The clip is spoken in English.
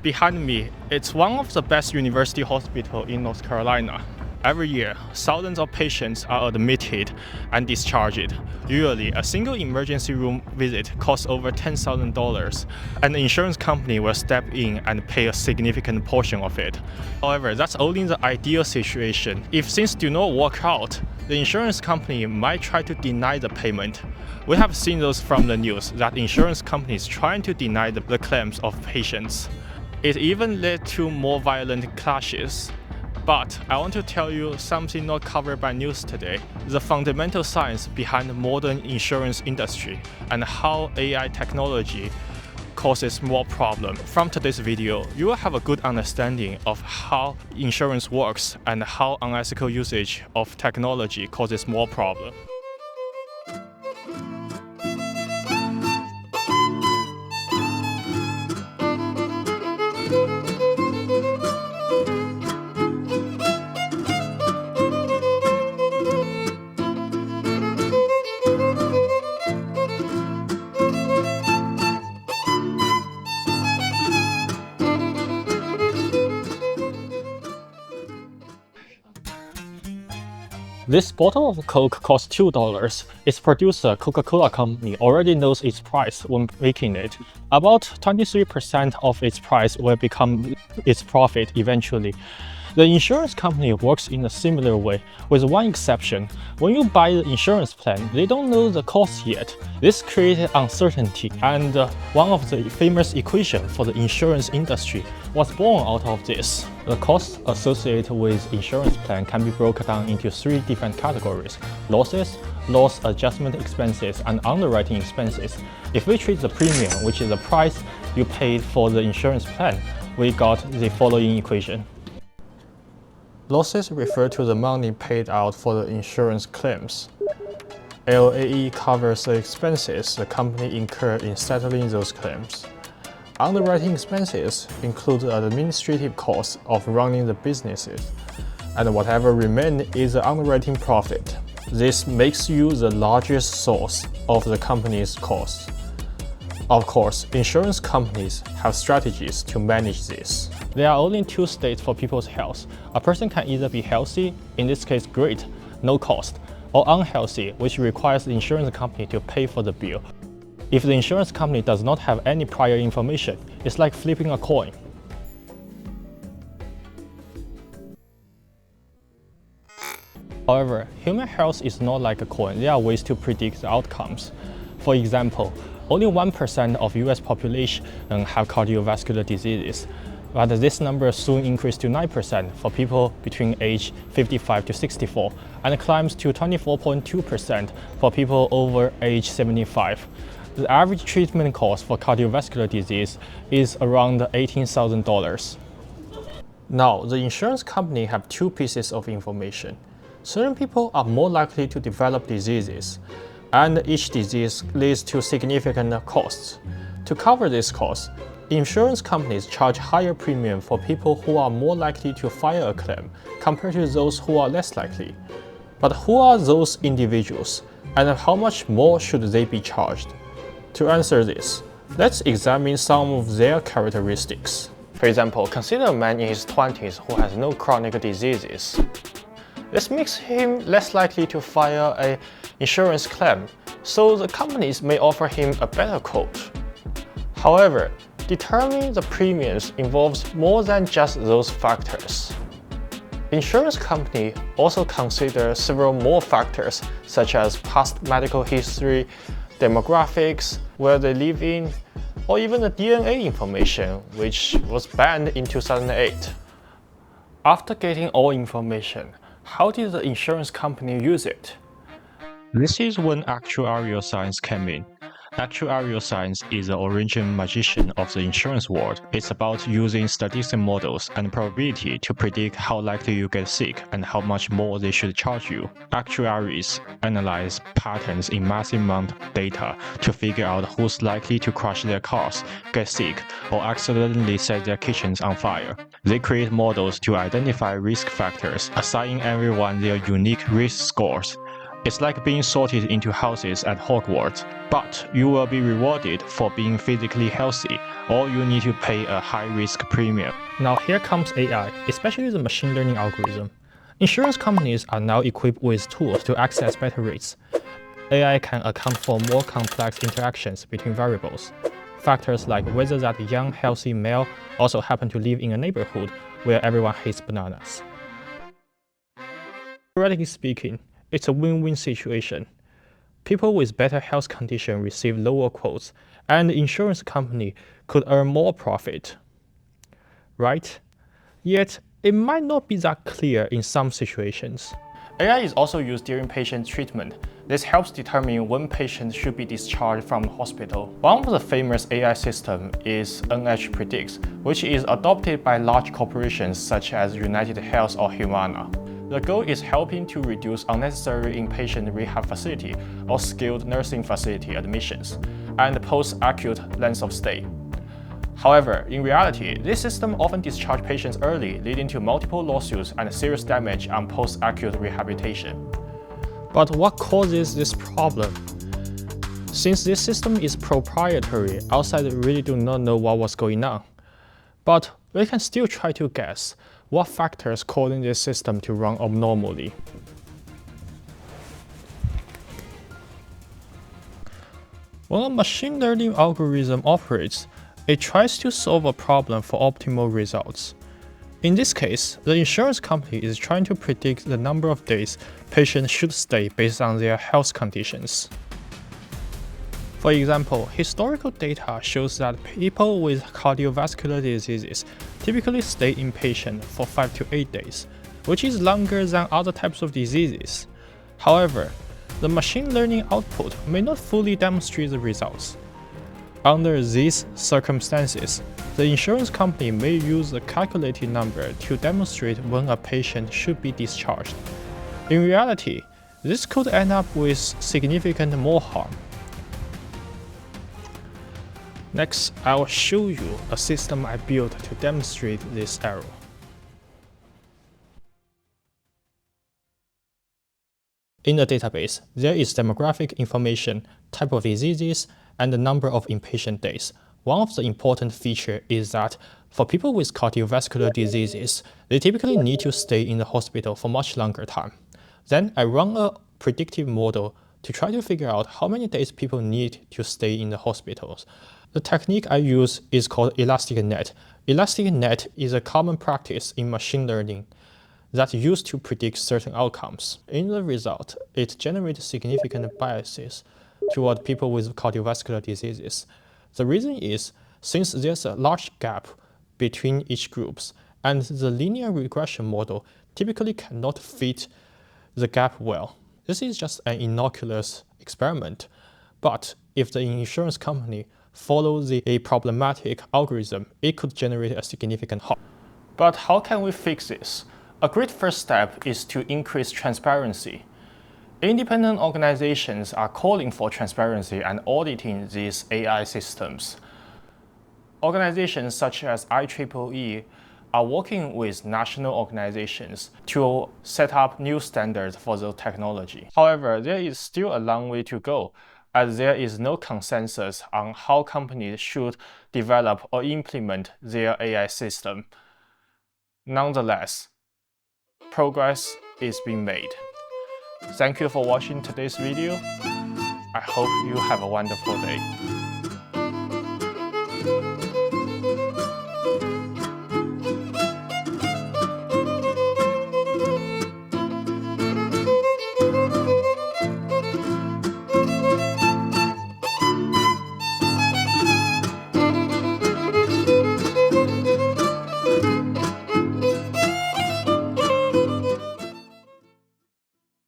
Behind me, it's one of the best university hospitals in North Carolina. Every year, thousands of patients are admitted and discharged. Usually, a single emergency room visit costs over $10,000, and the insurance company will step in and pay a significant portion of it. However, that's only the ideal situation. If things do not work out, the insurance company might try to deny the payment. We have seen those from the news that insurance companies trying to deny the claims of patients. It even led to more violent clashes. But I want to tell you something not covered by news today: the fundamental science behind the modern insurance industry and how AI technology causes more problems. From today's video, you will have a good understanding of how insurance works and how unethical usage of technology causes more problems. This bottle of Coke costs $2. Its producer, Coca-Cola Company, already knows its price when making it. About 23% of its price will become its profit eventually. The insurance company works in a similar way, with one exception. When you buy the insurance plan, they don't know the cost yet. This created uncertainty, and one of the famous equations for the insurance industry was born out of this. The costs associated with insurance plan can be broken down into three different categories: losses, loss adjustment expenses, and underwriting expenses. If we treat the premium, which is the price you paid for the insurance plan, we got the following equation. Losses refer to the money paid out for the insurance claims. LAE covers the expenses the company incurred in settling those claims. Underwriting expenses include the administrative costs of running the businesses, and whatever remains is the underwriting profit. This makes you the largest source of the company's costs. Of course, insurance companies have strategies to manage this. There are only two states for people's health. A person can either be healthy, in this case great, no cost, or unhealthy, which requires the insurance company to pay for the bill. If the insurance company does not have any prior information, it's like flipping a coin. However, human health is not like a coin. There are ways to predict the outcomes. For example, only 1% of US population have cardiovascular diseases, but this number soon increased to 9% for people between age 55 to 64, and climbs to 24.2% for people over age 75. The average treatment cost for cardiovascular disease is around $18,000. Now, the insurance company have two pieces of information. Certain people are more likely to develop diseases, and each disease leads to significant costs. To cover this cost, insurance companies charge higher premium for people who are more likely to file a claim compared to those who are less likely. But who are those individuals, and how much more should they be charged? To answer this, let's examine some of their characteristics. For example, consider a man in his 20s who has no chronic diseases. This makes him less likely to file an insurance claim, so the companies may offer him a better quote. However, determining the premiums involves more than just those factors. Insurance companies also consider several more factors, such as past medical history, demographics, where they live in, or even the DNA information, which was banned in 2008. After getting all information, how did the insurance company use it? This is when actuarial science came in. Actuarial science is the original magician of the insurance world. It's about using statistical models and probability to predict how likely you get sick and how much more they should charge you. Actuaries analyze patterns in massive amount of data to figure out who's likely to crash their cars, get sick, or accidentally set their kitchens on fire. They create models to identify risk factors, assigning everyone their unique risk scores. It's like being sorted into houses at Hogwarts, but you will be rewarded for being physically healthy, or you need to pay a high-risk premium. Now here comes AI, especially the machine learning algorithm. Insurance companies are now equipped with tools to access better rates. AI can account for more complex interactions between variables. Factors like whether that young, healthy male also happen to live in a neighborhood where everyone hates bananas. Theoretically speaking, it's a win-win situation. People with better health condition receive lower quotes, and the insurance company could earn more profit. Right? Yet, it might not be that clear in some situations. AI is also used during patient treatment. This helps determine when patients should be discharged from the hospital. One of the famous AI systems is NH Predicts, which is adopted by large corporations such as United Health or Humana. The goal is helping to reduce unnecessary inpatient rehab facility or skilled nursing facility admissions and post-acute length of stay. However, in reality, this system often discharges patients early, leading to multiple lawsuits and serious damage on post-acute rehabilitation. But what causes this problem? Since this system is proprietary, outsiders really do not know what was going on. But we can still try to guess what factors causing this system to run abnormally. When a machine learning algorithm operates, it tries to solve a problem for optimal results. In this case, the insurance company is trying to predict the number of days patients should stay based on their health conditions. For example, historical data shows that people with cardiovascular diseases typically stay inpatient for 5 to 8 days, which is longer than other types of diseases. However, the machine learning output may not fully demonstrate the results. Under these circumstances, the insurance company may use a calculated number to demonstrate when a patient should be discharged. In reality, this could end up with significant more harm. Next, I will show you a system I built to demonstrate this error. In the database, there is demographic information, type of diseases, and the number of inpatient days. One of the important features is that for people with cardiovascular diseases, they typically need to stay in the hospital for much longer time. Then I run a predictive model to try to figure out how many days people need to stay in the hospitals. The technique I use is called ElasticNet. ElasticNet is a common practice in machine learning that's used to predict certain outcomes. In the result, it generates significant biases toward people with cardiovascular diseases. The reason is, since there's a large gap between each groups, and the linear regression model typically cannot fit the gap well. This is just an innocuous experiment, but if the insurance company follows a problematic algorithm, it could generate a significant harm. But how can we fix this? A great first step is to increase transparency. Independent organizations are calling for transparency and auditing these AI systems. Organizations such as IEEE are working with national organizations to set up new standards for the technology. However, there is still a long way to go, as there is no consensus on how companies should develop or implement their AI system. Nonetheless, progress is being made. Thank you for watching today's video. I hope you have a wonderful day.